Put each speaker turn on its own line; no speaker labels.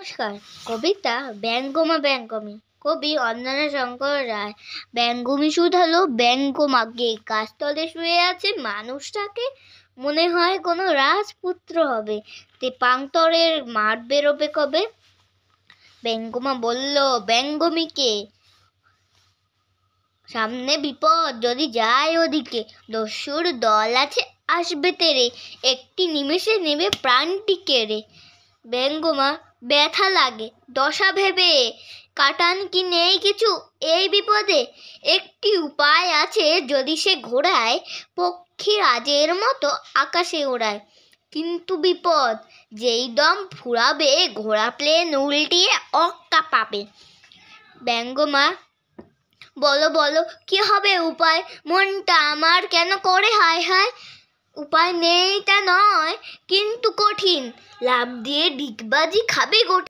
নমস্কার। কবিতা ব্যঙ্গমা ব্যঙ্গমী, কবি অঞ্জনা শঙ্কর রায়। ব্যঙ্গমী শুধালো ব্যঙ্গমাকে, গাছতলে শুয়ে আছে মানুষটাকে, মনে হয় কোনো রাজপুত্র হবে, তেপান্তরের মাঠ বেরোবে কবে। ব্যঙ্গমা বলল ব্যঙ্গমীকে, সামনে বিপদ, যদি যায় ওদিকে, দস্যুর দল আছে আসবে তেরে, একটি নিমেষে নেবে প্রাণটি কেড়ে। ব্যঙ্গমা ব্যথা লাগে দশা ভেবে, কাটান কি নেই কিছু এই বিপদে, একটি উপায় আছে, যদি সে ঘোড়ায় পক্ষী রাজের মতো আকাশে ওড়ায়, কিন্তু বিপদ, যেই দম ফুরাবে ঘোড়া প্লেন উল্টিয়ে অক্কা পাবে। ব্যঙ্গমা বলো বলো কি হবে উপায়, মনটা আমার কেন করে হায় হায়। উপায় নেই তা নয়, কিন্তু কঠিন, লাফ দিয়ে ডিগবাজি খাবে গোটা।